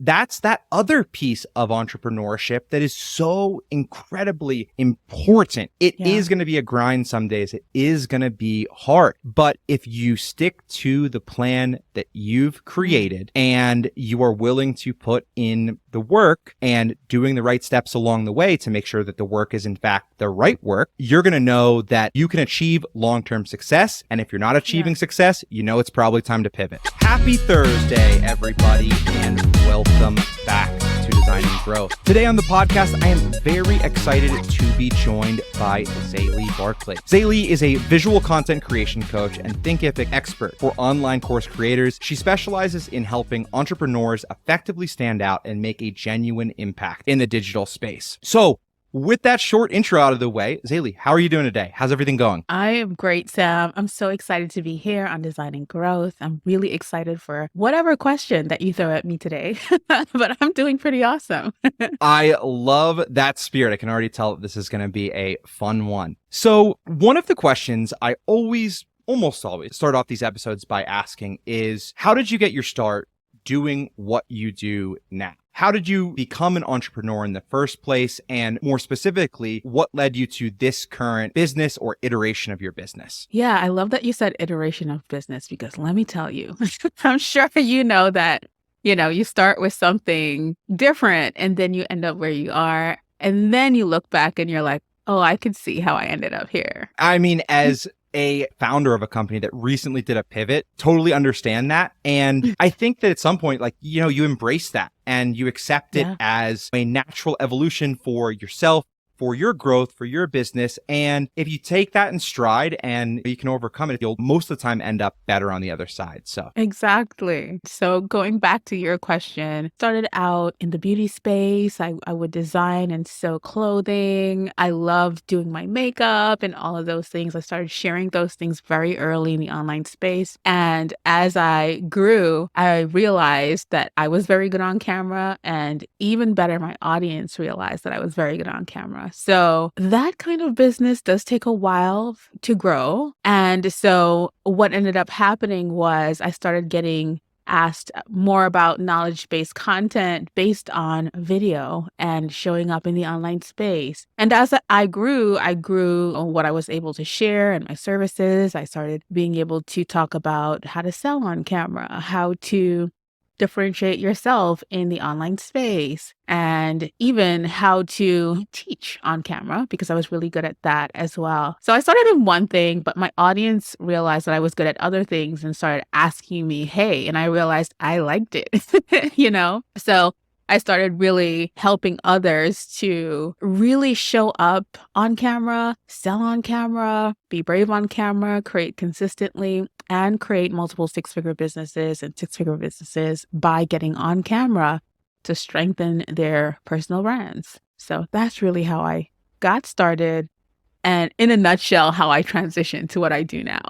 that's that other piece of entrepreneurship that is so incredibly important. It is going to be a grind some days. It is going to be hard. But if you stick to the plan that you've created and you are willing to put in the work and doing the right steps along the way to make sure that the work is in fact the right work, you're going to know that you can achieve long-term success. And if you're not achieving success, you know it's probably time to pivot. Happy Thursday, everybody, and welcome back to Designing Growth. Today on the podcast, I am very excited to be joined by XayLi Barclay. XayLi is a visual content creation coach and Thinkific expert for online course creators. She specializes in helping entrepreneurs effectively stand out and make a genuine impact in the digital space. So, with that short intro out of the way, XayLi, how are you doing today? How's everything going? I am great, Sam. I'm so excited to be here on Designing Growth. I'm really excited for whatever question that you throw at me today, but I'm doing pretty awesome. I love that spirit. I can already tell that this is going to be a fun one. So one of the questions I almost always start off these episodes by asking is, how did you get your start doing what you do now? How did you become an entrepreneur in the first place? And more specifically, what led you to this current business or iteration of your business? Yeah, I love that you said iteration of business because let me tell you, I'm sure you know that, you start with something different and then you end up where you are. And then you look back and you're like, oh, I could see how I ended up here. I mean, as a founder of a company that recently did a pivot, totally understand that. And I think that at some point, you embrace that and you accept it as a natural evolution for yourself, for your growth, for your business. And if you take that in stride and you can overcome it, you'll most of the time end up better on the other side. So exactly. So going back to your question, started out in the beauty space. I would design and sew clothing. I loved doing my makeup and all of those things. I started sharing those things very early in the online space. And as I grew, I realized that I was very good on camera, and even better, my audience realized that I was very good on camera. So that kind of business does take a while to grow. And so what ended up happening was I started getting asked more about knowledge-based content based on video and showing up in the online space. And as I grew what I was able to share and my services. I started being able to talk about how to sell on camera, how to differentiate yourself in the online space, and even how to teach on camera because I was really good at that as well. So I started in one thing, but my audience realized that I was good at other things and started asking me, hey, and I realized I liked it, So I started really helping others to really show up on camera, sell on camera, be brave on camera, create consistently, and create multiple six-figure businesses by getting on camera to strengthen their personal brands. So that's really how I got started. And in a nutshell, how I transitioned to what I do now.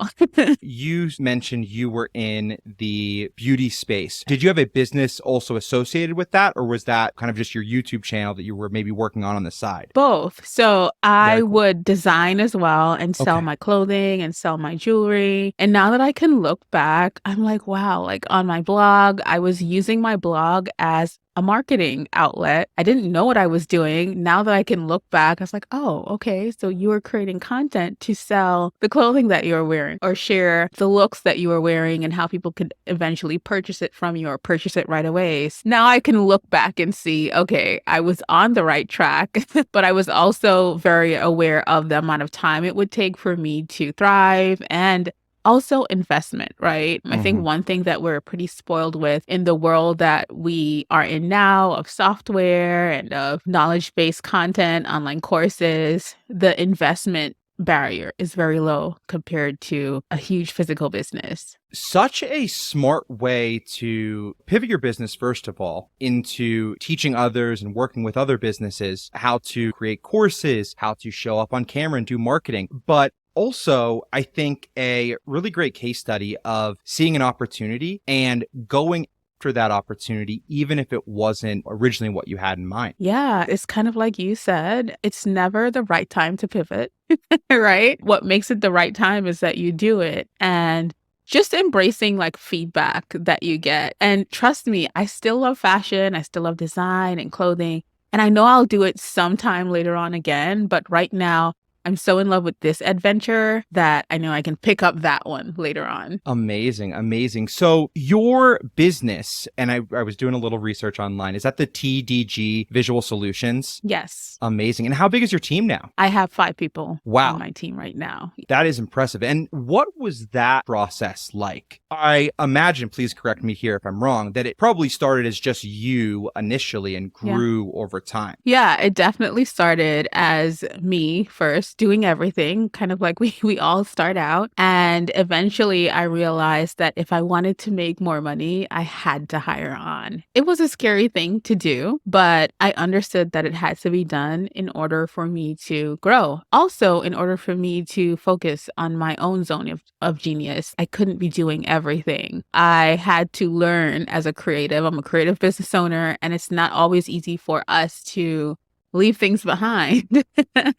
You mentioned you were in the beauty space. Did you have a business also associated with that? Or was that kind of just your YouTube channel that you were maybe working on the side? Both. So I would design as well and sell my clothing and sell my jewelry. And now that I can look back, I'm like, wow, like on my blog, I was using my blog as a marketing outlet. I didn't know what I was doing. Now that I can look back, I was like, oh, okay. So you were creating content to sell the clothing that you're wearing or share the looks that you were wearing and how people could eventually purchase it from you or purchase it right away. So now I can look back and see, okay, I was on the right track, but I was also very aware of the amount of time it would take for me to thrive and also investment, right? I think one thing that we're pretty spoiled with in the world that we are in now of software and of knowledge-based content, online courses, the investment barrier is very low compared to a huge physical business. Such a smart way to pivot your business, first of all, into teaching others and working with other businesses how to create courses, how to show up on camera and do marketing. But also, I think a really great case study of seeing an opportunity and going after that opportunity, even if it wasn't originally what you had in mind. Yeah, it's kind of like you said, it's never the right time to pivot, right? What makes it the right time is that you do it. And just embracing like feedback that you get. And trust me, I still love fashion. I still love design and clothing. And I know I'll do it sometime later on again. But right now, I'm so in love with this adventure that I know I can pick up that one later on. Amazing, amazing. So your business, and I was doing a little research online, is that the TDG Visual Solutions? Yes. Amazing. And how big is your team now? I have 5 people Wow. on my team right now. That is impressive. And what was that process like? I imagine, please correct me here if I'm wrong, that it probably started as just you initially and grew over time. Yeah, it definitely started as me first doing everything, kind of like we all start out. And eventually I realized that if I wanted to make more money, I had to hire on. It was a scary thing to do, but I understood that it had to be done in order for me to grow. Also, in order for me to focus on my own zone of genius, I couldn't be doing everything. I had to learn as a creative. I'm a creative business owner, and it's not always easy for us to leave things behind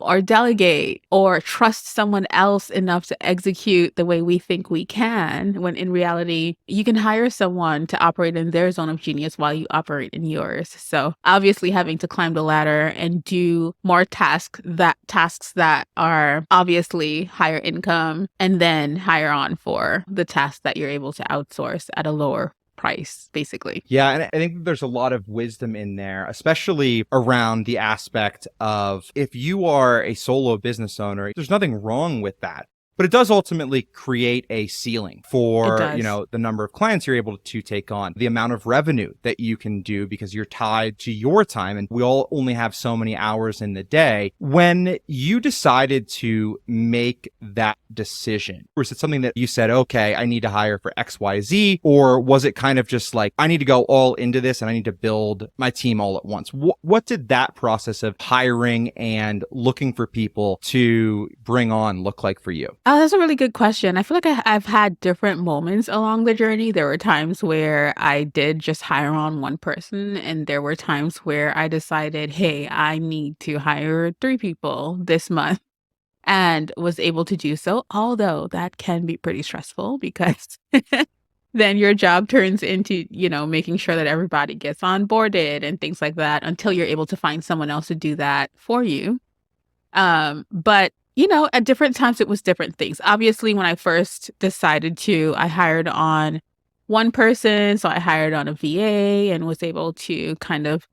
or delegate or trust someone else enough to execute the way we think we can, when in reality, you can hire someone to operate in their zone of genius while you operate in yours. So obviously having to climb the ladder and do more tasks that are obviously higher income, and then hire on for the tasks that you're able to outsource at a lower price, basically. Yeah, and I think there's a lot of wisdom in there, especially around the aspect of if you are a solo business owner, there's nothing wrong with that. But it does ultimately create a ceiling for, the number of clients you're able to take on, the amount of revenue that you can do because you're tied to your time. And we all only have so many hours in the day. When you decided to make that decision, was it something that you said, okay, I need to hire for XYZ? Or was it kind of just like, I need to go all into this and I need to build my team all at once? What did that process of hiring and looking for people to bring on look like for you? Oh, that's a really good question. I feel like I've had different moments along the journey. There were times where I did just hire on one person, and there were times where I decided, hey, I need to hire 3 people this month, and was able to do so. Although that can be pretty stressful because then your job turns into, making sure that everybody gets onboarded and things like that until you're able to find someone else to do that for you. But at different times it was different things. Obviously, when I first decided I hired on one person. So I hired on a VA and was able to kind of,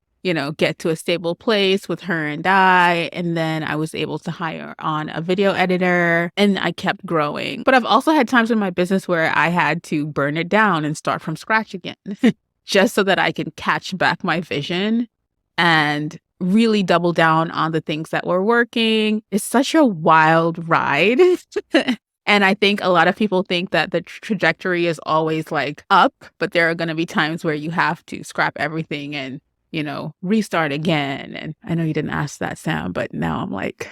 get to a stable place with her and I. And then I was able to hire on a video editor, and I kept growing. But I've also had times in my business where I had to burn it down and start from scratch again, just so that I can catch back my vision and really double down on the things that were working. It's such a wild ride. And I think a lot of people think that the trajectory is always like up, but there are going to be times where you have to scrap everything and, restart again. And I know you didn't ask that, Sam, but now I'm like,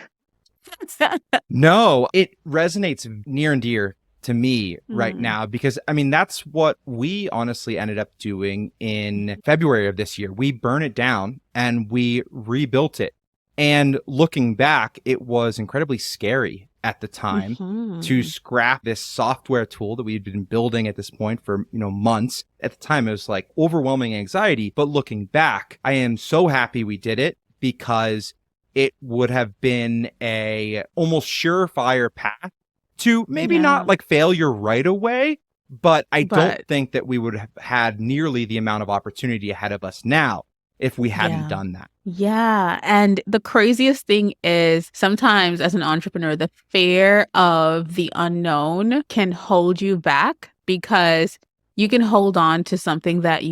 no, it resonates near and dear to me right now, because that's what we honestly ended up doing in February of this year. We burned it down and we rebuilt it. And looking back, it was incredibly scary at the time to scrap this software tool that we'd been building at this point for, months. At the time, it was like overwhelming anxiety. But looking back, I am so happy we did it, because it would have been a almost surefire path to maybe not like failure right away, but I don't think that we would have had nearly the amount of opportunity ahead of us now if we hadn't done that. Yeah. And the craziest thing is sometimes as an entrepreneur, the fear of the unknown can hold you back, because you can hold on to something that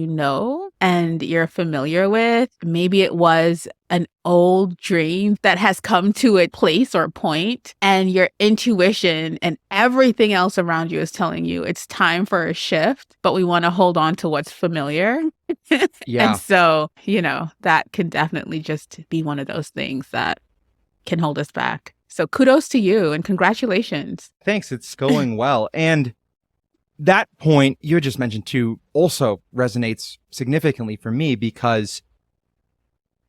and you're familiar with. Maybe it was an old dream that has come to a place or a point, and your intuition and everything else around you is telling you it's time for a shift, but we want to hold on to what's familiar. And so, that can definitely just be one of those things that can hold us back. So kudos to you and congratulations. Thanks. It's going well. And that point you had just mentioned too also resonates significantly for me, because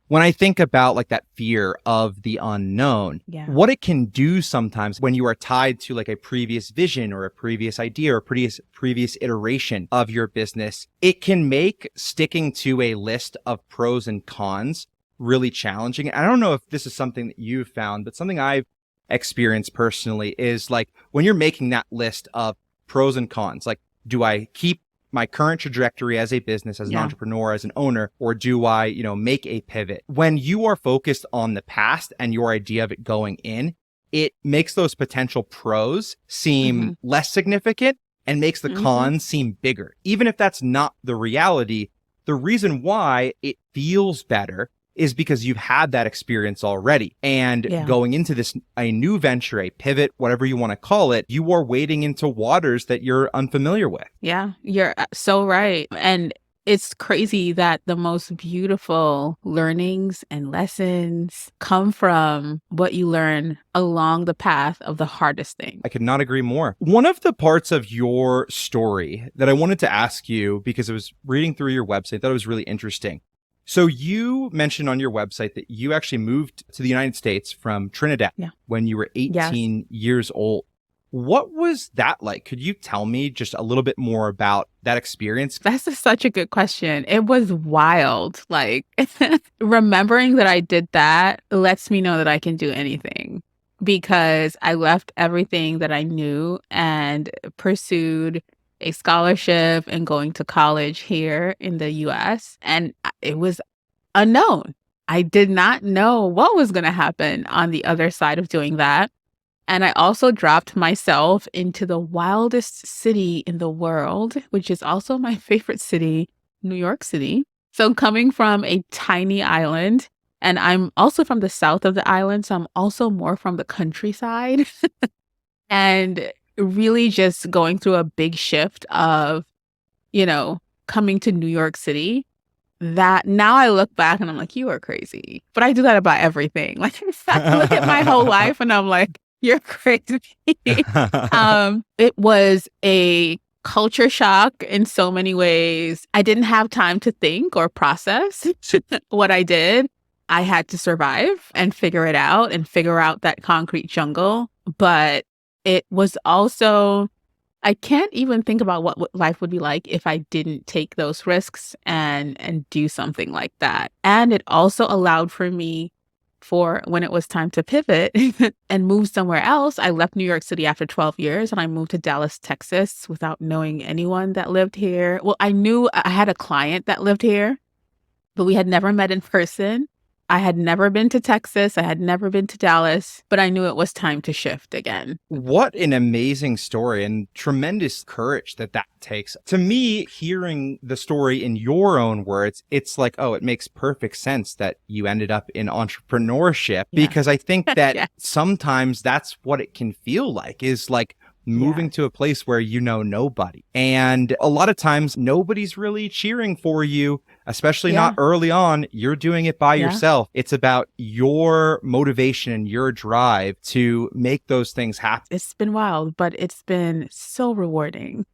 when I think about like that fear of the unknown, Yeah. what it can do sometimes when you are tied to like a previous vision or a previous idea or previous iteration of your business, it can make sticking to a list of pros and cons really challenging. I don't know if this is something that you've found, but something I've experienced personally is like when you're making that list of pros and cons, like, do I keep my current trajectory as a business, as an entrepreneur, as an owner, or do I, make a pivot? When you are focused on the past and your idea of it going in, it makes those potential pros seem less significant and makes the cons seem bigger. Even if that's not the reality, the reason why it feels better is because you've had that experience already. And going into a new venture, a pivot, whatever you want to call it, you are wading into waters that you're unfamiliar with. Yeah, you're so right. And it's crazy that the most beautiful learnings and lessons come from what you learn along the path of the hardest thing. I could not agree more. One of the parts of your story that I wanted to ask you, because I was reading through your website, thought it was really interesting. So you mentioned on your website that you actually moved to the United States from Trinidad when you were 18 years old. What was that like? Could you tell me just a little bit more about that experience? That's such a good question. It was wild. Like remembering that I did that lets me know that I can do anything because I left everything that I knew and pursued a scholarship and going to college here in the US. And it was unknown. I did not know what was going to happen on the other side of doing that. And I also dropped myself into the wildest city in the world, which is also my favorite city, New York City. So coming from a tiny island, and I'm also from the south of the island, so I'm also more from the countryside. And really just going through a big shift of, coming to New York City, that now I look back and I'm like, you are crazy. But I do that about everything. Like I look at my whole life and I'm like, you're crazy. It was a culture shock in so many ways. I didn't have time to think or process what I did. I had to survive and figure it out and figure out that concrete jungle. But it was also, I can't even think about what life would be like if I didn't take those risks and do something like that. And it also allowed for me for when it was time to pivot and move somewhere else. I left New York City after 12 years and I moved to Dallas, Texas without knowing anyone that lived here. Well, I knew I had a client that lived here, but we had never met in person. I had never been to Texas. I had never been to Dallas, but I knew it was time to shift again. What an amazing story and tremendous courage that takes. To me, hearing the story in your own words, it's like, oh, it makes perfect sense that you ended up in entrepreneurship because I think that sometimes that's what it can feel like is like moving to a place where you know nobody. And a lot of times nobody's really cheering for you, especially not early on. You're doing it by yourself. It's about your motivation and your drive to make those things happen. It's been wild, but it's been so rewarding.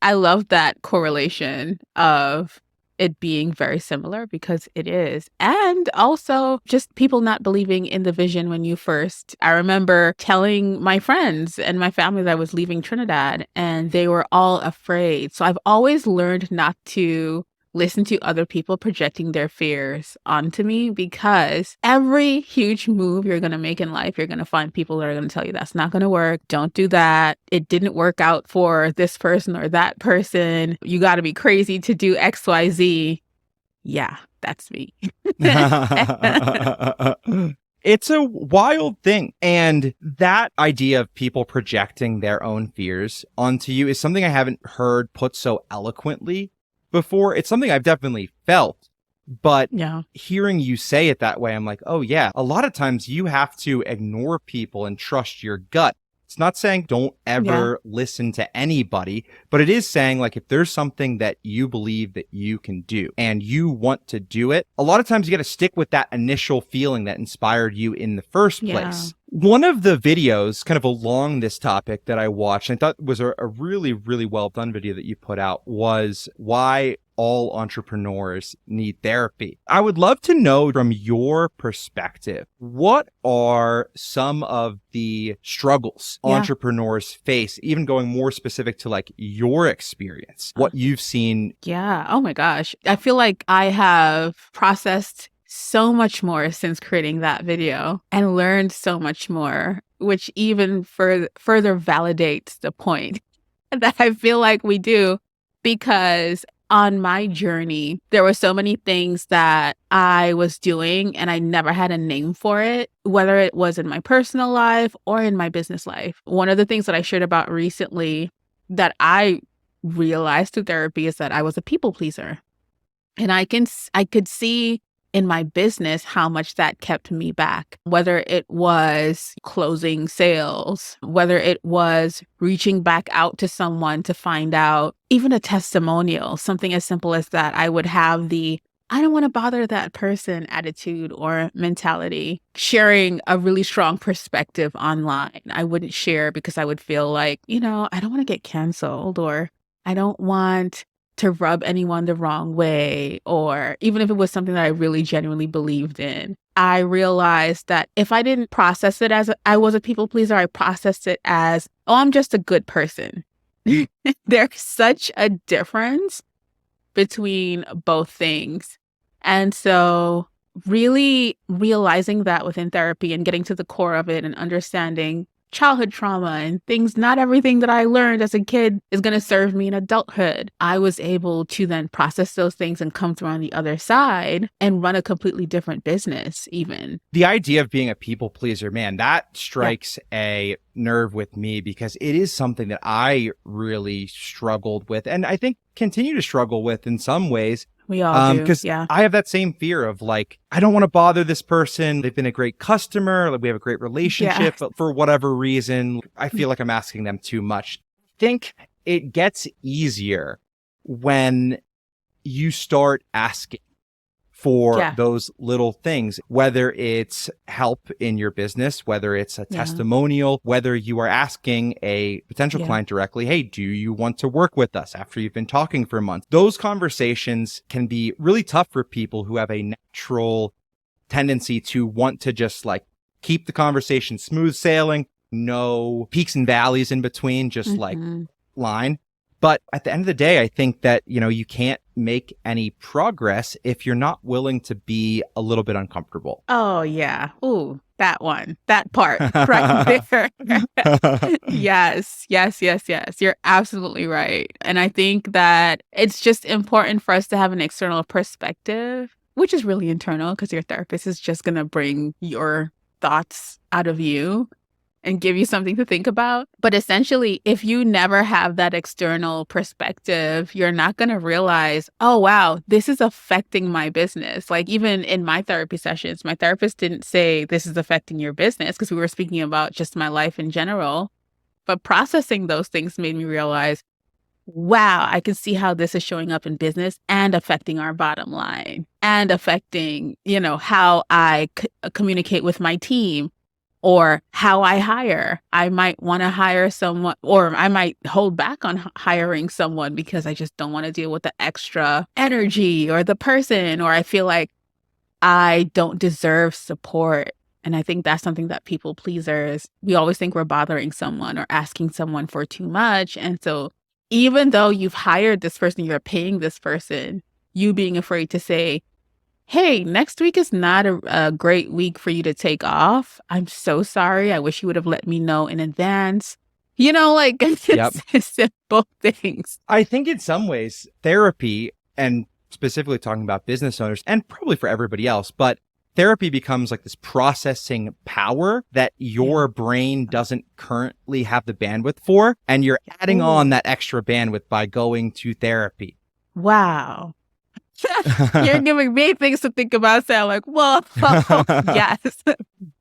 I love that correlation of it being very similar because it is. And also just people not believing in the vision when you first. I remember telling my friends and my family that I was leaving Trinidad and they were all afraid. So I've always learned not to listen to other people projecting their fears onto me because every huge move you're going to make in life, you're going to find people that are going to tell you that's not going to work. Don't do that. It didn't work out for this person or that person. You got to be crazy to do X, Y, Z. Yeah, that's me. It's a wild thing. And that idea of people projecting their own fears onto you is something I haven't heard put so eloquently before. It's something I've definitely felt, but hearing you say it that way, I'm like, oh yeah, a lot of times you have to ignore people and trust your gut. It's not saying don't ever listen to anybody, but it is saying like if there's something that you believe that you can do and you want to do it, a lot of times you got to stick with that initial feeling that inspired you in the first place. One of the videos kind of along this topic that I watched, and I thought was a really, really well done video that you put out was why all entrepreneurs need therapy. I would love to know from your perspective, what are some of the struggles entrepreneurs face, even going more specific to like your experience, what you've seen? Yeah. Oh my gosh. I feel like I have processed so much more since creating that video and learned so much more, which even further validates the point that I feel like we do, because on my journey, there were so many things that I was doing and I never had a name for it, whether it was in my personal life or in my business life. One of the things that I shared about recently that I realized through therapy is that I was a people pleaser. And I could see in my business how much that kept me back, whether it was closing sales, whether it was reaching back out to someone to find out, even a testimonial, something as simple as that. I would have the I don't want to bother that person attitude or mentality, sharing a really strong perspective online. I wouldn't share because I would feel like, I don't want to get canceled, or I don't want to rub anyone the wrong way, or even if it was something that I really genuinely believed in. I realized that if I didn't process it as I was a people pleaser, I processed it as, oh, I'm just a good person. There's such a difference between both things. And so really realizing that within therapy and getting to the core of it and understanding childhood trauma and things, not everything that I learned as a kid is going to serve me in adulthood. I was able to then process those things and come through on the other side and run a completely different business even. The idea of being a people pleaser, man, that strikes a nerve with me, because it is something that I really struggled with, and I think continue to struggle with in some ways. We all do. Because I have that same fear of like, I don't want to bother this person. They've been a great customer. Like, we have a great relationship, but for whatever reason, I feel like I'm asking them too much. I think it gets easier when you start asking for those little things, whether it's help in your business, whether it's a testimonial, whether you are asking a potential client directly, hey, do you want to work with us after you've been talking for a month? Those conversations can be really tough for people who have a natural tendency to want to just like keep the conversation smooth sailing, no peaks and valleys in between, just like line. But at the end of the day, I think that, you can't make any progress if you're not willing to be a little bit uncomfortable. Oh, yeah. Ooh, that part right there. Yes. You're absolutely right. And I think that it's just important for us to have an external perspective, which is really internal, because your therapist is just going to bring your thoughts out of you and give you something to think about. But essentially, if you never have that external perspective, you're not going to realize, oh, wow, this is affecting my business. Like, even in my therapy sessions, my therapist didn't say this is affecting your business, because we were speaking about just my life in general. But processing those things made me realize, wow, I can see how this is showing up in business and affecting our bottom line and affecting, how I communicate with my team, or how I hire. I might want to hire someone, or I might hold back on hiring someone because I just don't want to deal with the extra energy or the person, or I feel like I don't deserve support. And I think that's something that people pleasers, we always think we're bothering someone or asking someone for too much. And so even though you've hired this person, you're paying this person, you being afraid to say, hey, next week is not a great week for you to take off. I'm so sorry. I wish you would have let me know in advance. It's simple things. I think in some ways, therapy, and specifically talking about business owners, and probably for everybody else, but therapy becomes like this processing power that your brain doesn't currently have the bandwidth for. And you're adding on that extra bandwidth by going to therapy. Wow. You're giving me things to think about. So I'm like, whoa, yes.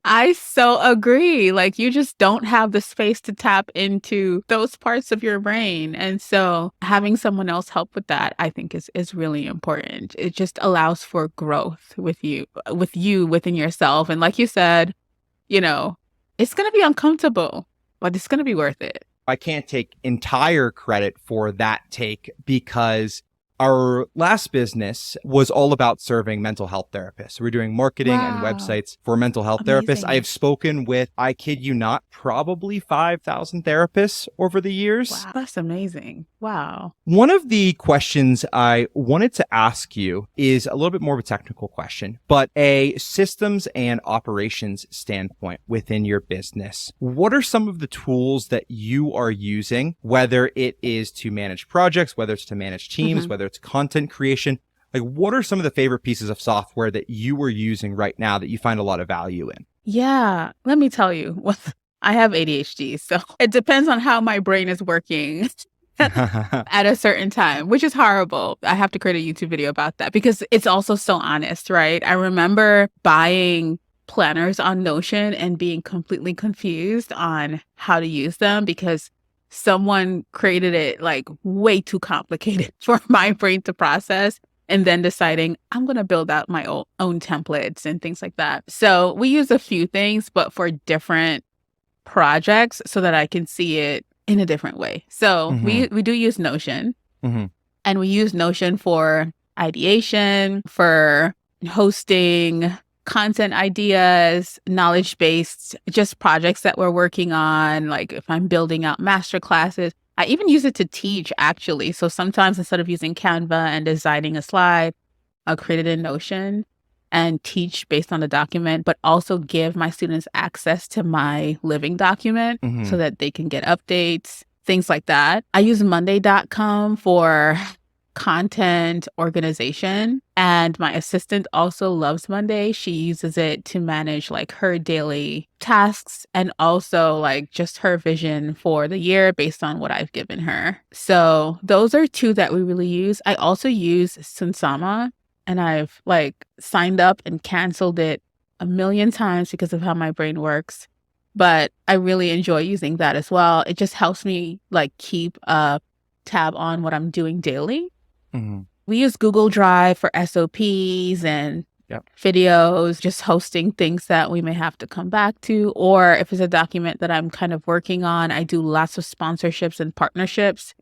I so agree. Like, you just don't have the space to tap into those parts of your brain. And so having someone else help with that, I think is really important. It just allows for growth with you within yourself. And like you said, it's going to be uncomfortable, but it's going to be worth it. I can't take entire credit for that take, because Our last business was all about serving mental health therapists. We're doing marketing and Wow. websites for mental health therapists. I Amazing. have spoken with, I kid you not, probably 5,000 therapists over the years. Wow. That's amazing. Wow. One of the questions I wanted to ask you is a little bit more of a technical question, but a systems and operations standpoint within your business. What are some of the tools that you are using, whether it is to manage projects, whether it's to manage teams, whether it's content creation? Like, what are some of the favorite pieces of software that you are using right now that you find a lot of value in? Yeah. Let me tell you, I have ADHD, so it depends on how my brain is working at a certain time, which is horrible. I have to create a YouTube video about that because it's also so honest, right? I remember buying planners on Notion and being completely confused on how to use them because someone created it like way too complicated for my brain to process. And then deciding I'm going to build out my own templates and things like that. So we use a few things, but for different projects so that I can see it in a different way. So we do use Notion, and we use Notion for ideation, for hosting content ideas, knowledge-based, just projects that we're working on. Like if I'm building out master classes, I even use it to teach actually. So sometimes instead of using Canva and designing a slide, I'll create it in Notion and teach based on the document, but also give my students access to my living document so that they can get updates, things like that. I use Monday.com for content organization, and my assistant also loves Monday. She uses it to manage like her daily tasks and also like just her vision for the year based on what I've given her. So those are two that we really use. I also use Sunsama, and I've like signed up and canceled it a million times because of how my brain works. But I really enjoy using that as well. It just helps me like keep a tab on what I'm doing daily. We use Google Drive for SOPs and videos, just hosting things that we may have to come back to. Or if it's a document that I'm kind of working on, I do lots of sponsorships and partnerships.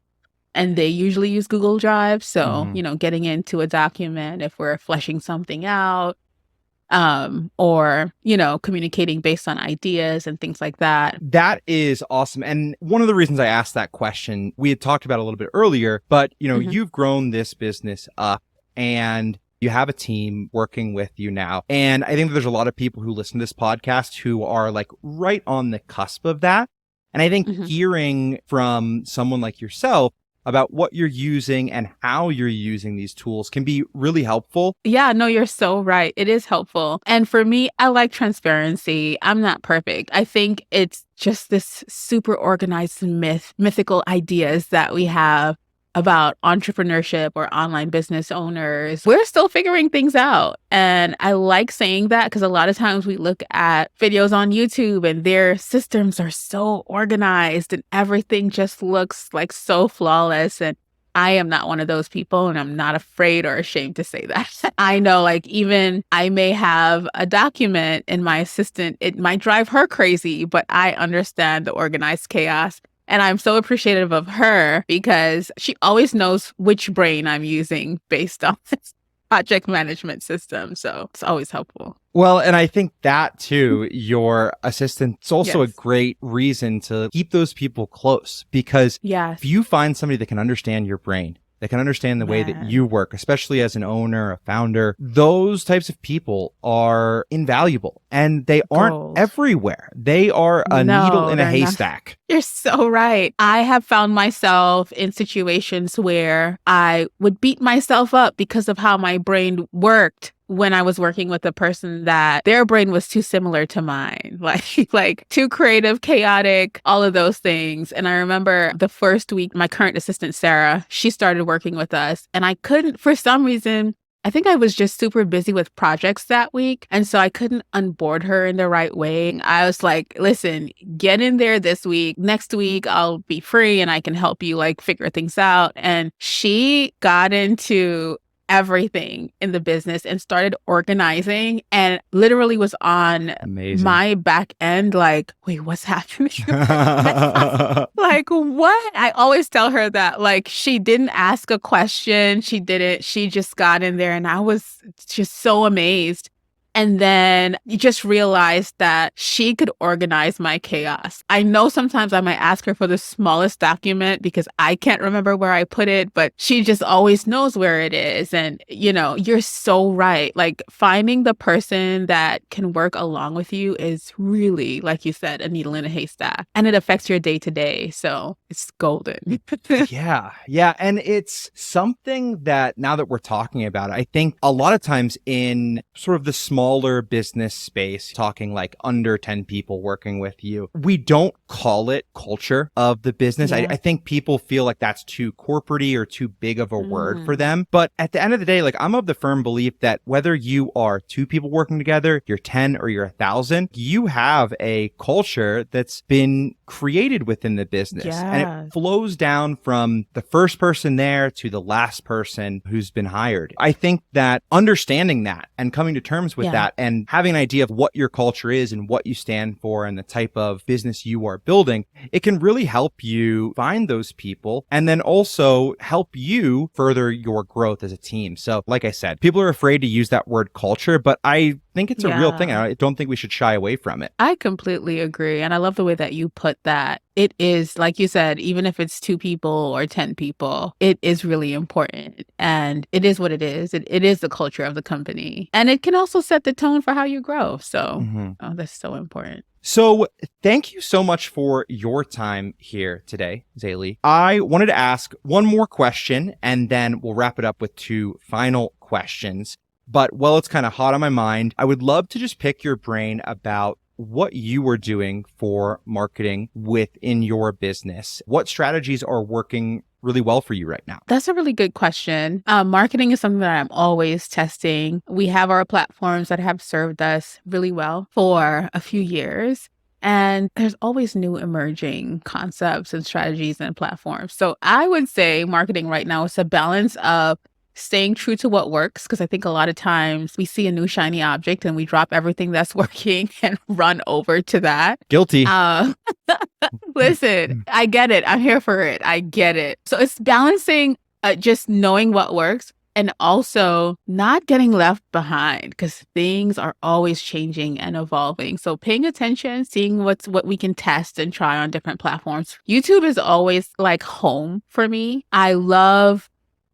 And they usually use Google Drive. So, getting into a document, if we're fleshing something out, or, communicating based on ideas and things like that. That is awesome. And one of the reasons I asked that question, we had talked about a little bit earlier, but, you've grown this business up and you have a team working with you now. And I think that there's a lot of people who listen to this podcast who are like right on the cusp of that. And I think hearing from someone like yourself about what you're using and how you're using these tools can be really helpful. Yeah, no, you're so right. It is helpful. And for me, I like transparency. I'm not perfect. I think it's just this super organized mythical ideas that we have about entrepreneurship or online business owners. We're still figuring things out. And I like saying that because a lot of times we look at videos on YouTube and their systems are so organized and everything just looks like so flawless. And I am not one of those people, and I'm not afraid or ashamed to say that. I know, like, even I may have a document and my assistant, it might drive her crazy, but I understand the organized chaos. And I'm so appreciative of her because she always knows which brain I'm using based on this project management system. So it's always helpful. Well, and I think that too, your assistant's also a great reason to keep those people close, because if you find somebody that can understand your brain, that can understand the way that you work, especially as an owner, a founder, those types of people are invaluable, and they aren't everywhere. They are a needle in a haystack. You're so right. I have found myself in situations where I would beat myself up because of how my brain worked when I was working with a person that their brain was too similar to mine, like too creative, chaotic, all of those things. And I remember the first week, my current assistant, Sarah, she started working with us, and I couldn't, for some reason, I think I was just super busy with projects that week. And so I couldn't onboard her in the right way. I was like, listen, get in there this week. Next week, I'll be free and I can help you like figure things out. And she got into everything in the business and started organizing, and literally was on Amazing. my back end like, wait, what's happening? Like, what? I always tell her that, like, she didn't ask a question. She just got in there, and I was just so amazed. And then you just realized that she could organize my chaos. I know sometimes I might ask her for the smallest document because I can't remember where I put it, but she just always knows where it is. And, you're so right. Like, finding the person that can work along with you is really, like you said, a needle in a haystack. And it affects your day to day. So it's golden. Yeah. Yeah. And it's something that now that we're talking about it, I think a lot of times in sort of the smaller business space, talking like under 10 people working with you, we don't call it culture of the business. Yeah. I think people feel like that's too corporate-y or too big of a word for them. But at the end of the day, like, I'm of the firm belief that whether you are 2 people working together, you're 10 or you're 1,000, you have a culture that's been created within the business. Yeah. And it flows down from the first person there to the last person who's been hired. I think that understanding that and coming to terms with that and having an idea of what your culture is and what you stand for and the type of business you are building, it can really help you find those people and then also help you further your growth as a team. So like I said, people are afraid to use that word culture, but I think it's a real thing. I don't think we should shy away from it. I completely agree. And I love the way that you put that. It is, like you said, even if it's 2 people or 10 people, it is really important. And it is what it is. It is the culture of the company. And it can also set the tone for how you grow. So that's so important. So thank you so much for your time here today, XayLi. I wanted to ask one more question, and then we'll wrap it up with 2 final questions. But while it's kind of hot on my mind, I would love to just pick your brain about what you were doing for marketing within your business. What strategies are working really well for you right now? That's a really good question. Marketing is something that I'm always testing. We have our platforms that have served us really well for a few years. And there's always new emerging concepts and strategies and platforms. So I would say marketing right now is a balance of staying true to what works, because I think a lot of times we see a new shiny object and we drop everything that's working and run over to that. Guilty. Listen, I get it. I'm here for it. I get it. So it's balancing just knowing what works and also not getting left behind, because things are always changing and evolving. So paying attention, seeing what we can test and try on different platforms. YouTube is always like home for me. I love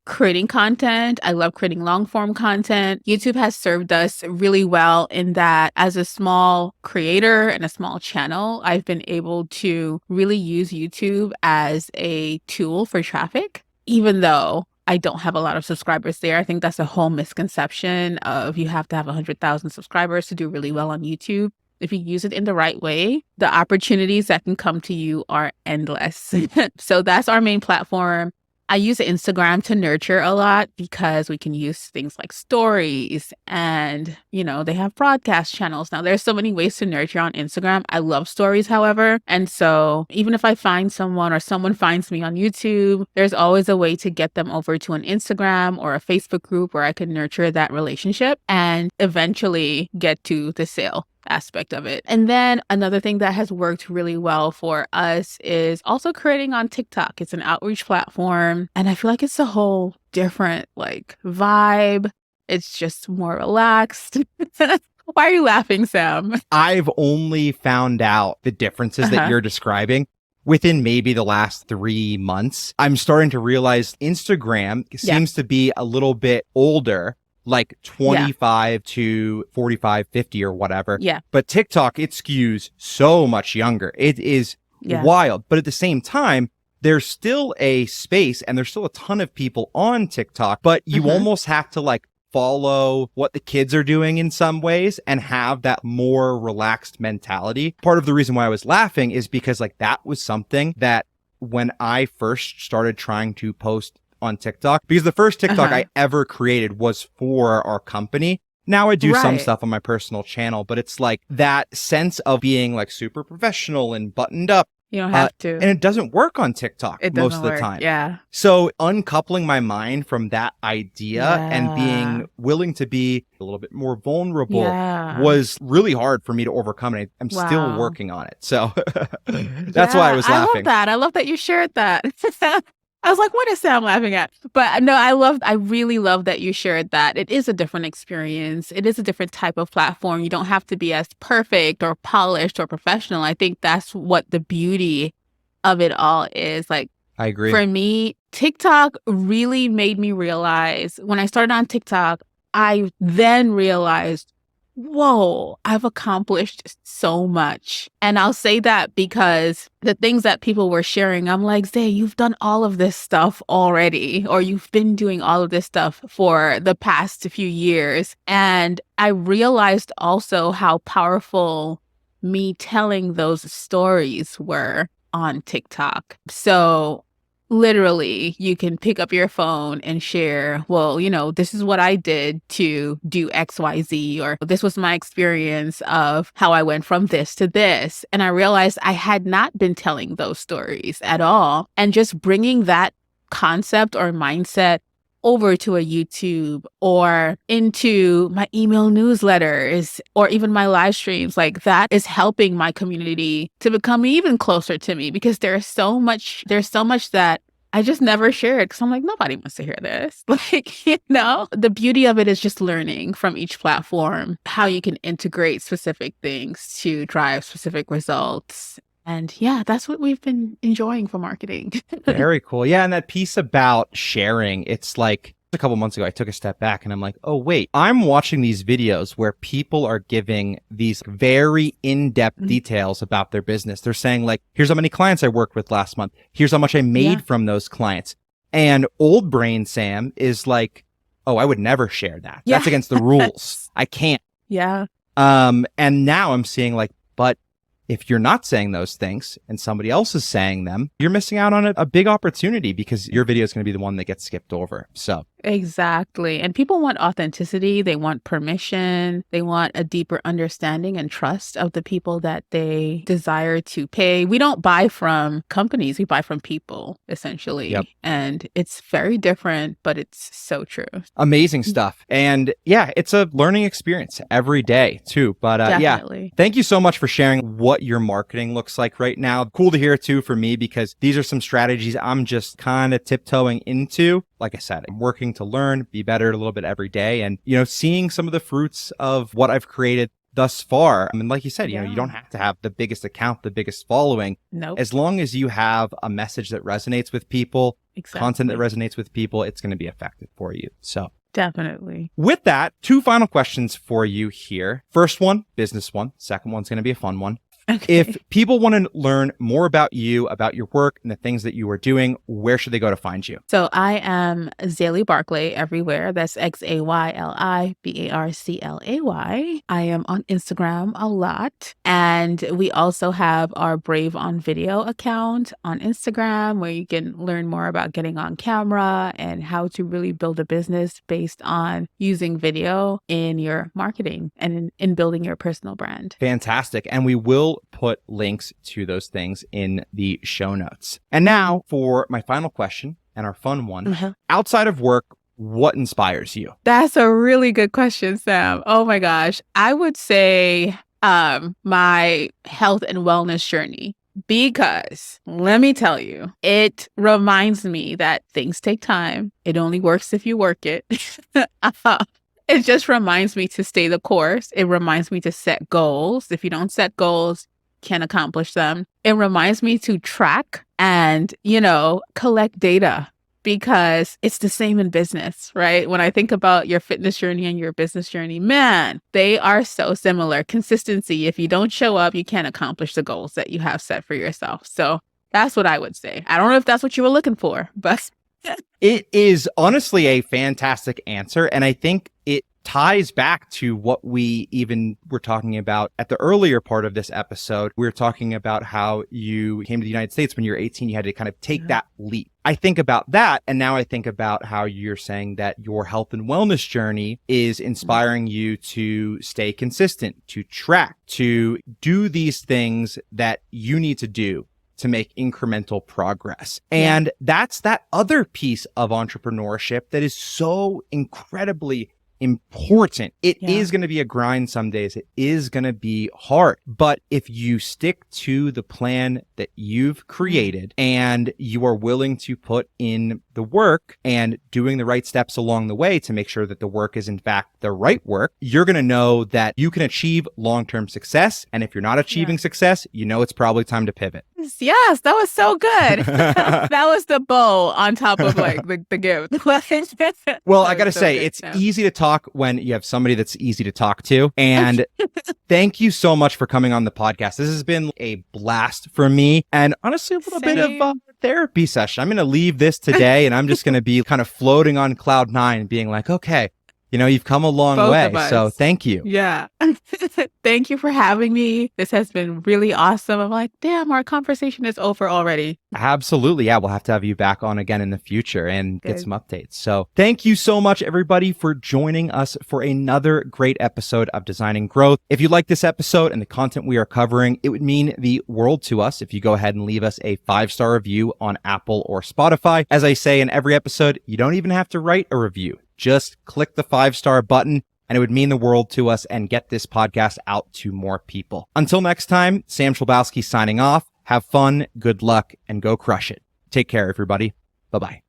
creating content. I love creating long form content. YouTube has served us really well in that as a small creator and a small channel, I've been able to really use YouTube as a tool for traffic, even though I don't have a lot of subscribers there. I think that's a whole misconception of you have to have 100,000 subscribers to do really well on YouTube. If you use it in the right way, the opportunities that can come to you are endless. So that's our main platform. I use Instagram to nurture a lot because we can use things like stories and, they have broadcast channels. Now, there's so many ways to nurture on Instagram. I love stories, however. And so even if I find someone or someone finds me on YouTube, there's always a way to get them over to an Instagram or a Facebook group where I can nurture that relationship and eventually get to the sale aspect of it. And then another thing that has worked really well for us is also creating on TikTok. It's an outreach platform, and I feel like it's a whole different vibe. It's just more relaxed. Why are you laughing, Sam? I've only found out the differences that you're describing within maybe the last 3 months. I'm starting to realize Instagram seems to be a little bit older, like 25 to 45, 50 or whatever. Yeah. But TikTok, it skews so much younger. It is wild. But at the same time, there's still a space and there's still a ton of people on TikTok, but you almost have to follow what the kids are doing in some ways and have that more relaxed mentality. Part of the reason why I was laughing is because that was something that when I first started trying to post on TikTok, because the first TikTok I ever created was for our company. Now I do some stuff on my personal channel, but it's that sense of being super professional and buttoned up You don't have to. And it doesn't work on TikTok It most doesn't of the work. time. Yeah. So uncoupling my mind from that idea and Yeah. being willing to be a little bit more vulnerable Yeah. was really hard for me to overcome. And I'm still Wow. working on it. So that's why I was I love laughing. that. I love that you shared that. I was like, what is Sam laughing at? But no, I really love that you shared that. It is a different experience. It is a different type of platform. You don't have to be as perfect or polished or professional. I think that's what the beauty of it all is. Like, I agree. for me, TikTok really made me realize when I started on TikTok, I then realized, whoa, I've accomplished so much. And I'll say that because the things that people were sharing, I'm like, Zay, you've done all of this stuff already, or you've been doing all of this stuff for the past few years. And I realized also how powerful me telling those stories were on TikTok. So literally, you can pick up your phone and share, well, this is what I did to do XYZ, or this was my experience of how I went from this to this. And I realized I had not been telling those stories at all. And just bringing that concept or mindset over to a YouTube or into my email newsletters or even my live streams, like that is helping my community to become even closer to me, because there's so much that I just never shared because I'm like, nobody wants to hear this. Like, the beauty of it is just learning from each platform how you can integrate specific things to drive specific results. And yeah, that's what we've been enjoying for marketing. Very cool. Yeah. And that piece about sharing, it's like a couple months ago, I took a step back and I'm like, oh, wait, I'm watching these videos where people are giving these very in-depth details about their business. They're saying like, here's how many clients I worked with last month. Here's how much I made from those clients. And old brain Sam is like, oh, I would never share that. Yeah. That's against the rules. I can't. Yeah. And now I'm seeing like, but if you're not saying those things and somebody else is saying them, you're missing out on a big opportunity because your video is going to be the one that gets skipped over. So exactly. And people want authenticity. They want permission. They want a deeper understanding and trust of the people that they desire to pay. We don't buy from companies. We buy from people, essentially. Yep. And it's very different, but it's so true. Amazing stuff. And yeah, it's a learning experience every day too. But Definitely. Thank you so much for sharing what your marketing looks like right now. Cool to hear too for me, because these are some strategies I'm just kind of tiptoeing into. Like I said, I'm working to learn, be better a little bit every day, and, seeing some of the fruits of what I've created thus far. I mean, like you said, you don't have to have the biggest account, the biggest following. Nope. As long as you have a message that resonates with people, content that resonates with people, it's going to be effective for you. So definitely. with that, 2 final questions for you here. First one, business one. Second one's going to be a fun one. Okay. If people want to learn more about you, about your work and the things that you are doing, where should they go to find you? So I am XayLi Barclay everywhere. That's XayLi Barclay. I am on Instagram a lot. And we also have our Brave on Video account on Instagram, where you can learn more about getting on camera and how to really build a business based on using video in your marketing and in building your personal brand. Fantastic. And we will put links to those things in the show notes. And now for my final question and our fun one. Outside of work, what inspires you? That's a really good question, Sam. Oh my gosh. I would say my health and wellness journey, because let me tell you, it reminds me that things take time. It only works if you work it. It just reminds me to stay the course. It reminds me to set goals. If you don't set goals, you can't accomplish them. It reminds me to track and, collect data, because it's the same in business, right? When I think about your fitness journey and your business journey, man, they are so similar. Consistency. If you don't show up, you can't accomplish the goals that you have set for yourself. So that's what I would say. I don't know if that's what you were looking for, but it is honestly a fantastic answer. And I think it ties back to what we even were talking about at the earlier part of this episode. We were talking about how you came to the United States when you were 18. You had to kind of take that leap. I think about that. And now I think about how you're saying that your health and wellness journey is inspiring you to stay consistent, to track, to do these things that you need to do to make incremental progress. And that's that other piece of entrepreneurship that is so incredibly important. It is going to be a grind some days. It is going to be hard. But if you stick to the plan that you've created and you are willing to put in the work and doing the right steps along the way to make sure that the work is in fact the right work, you're going to know that you can achieve long-term success. And if you're not achieving success, you know it's probably time to pivot. Yes, that was so good. That was the bow on top of like the gift. Well, I got to say, it's easy to talk when you have somebody that's easy to talk to. And thank you so much for coming on the podcast. This has been a blast for me and honestly a little bit of a therapy session. I'm going to leave this today and I'm just going to be kind of floating on cloud nine and being like, okay, you know, you've come a long way. So thank you. Yeah. Thank you for having me. This has been really awesome. I'm like, damn, our conversation is over already. Absolutely. Yeah, we'll have to have you back on again in the future and get some updates. So thank you so much, everybody, for joining us for another great episode of Designing Growth. If you like this episode and the content we are covering, it would mean the world to us if you go ahead and leave us a 5-star review on Apple or Spotify. As I say in every episode, you don't even have to write a review. Just click the 5-star button and it would mean the world to us and get this podcast out to more people. Until next time, Sam Schlabowski signing off. Have fun, good luck, and go crush it. Take care, everybody. Bye-bye.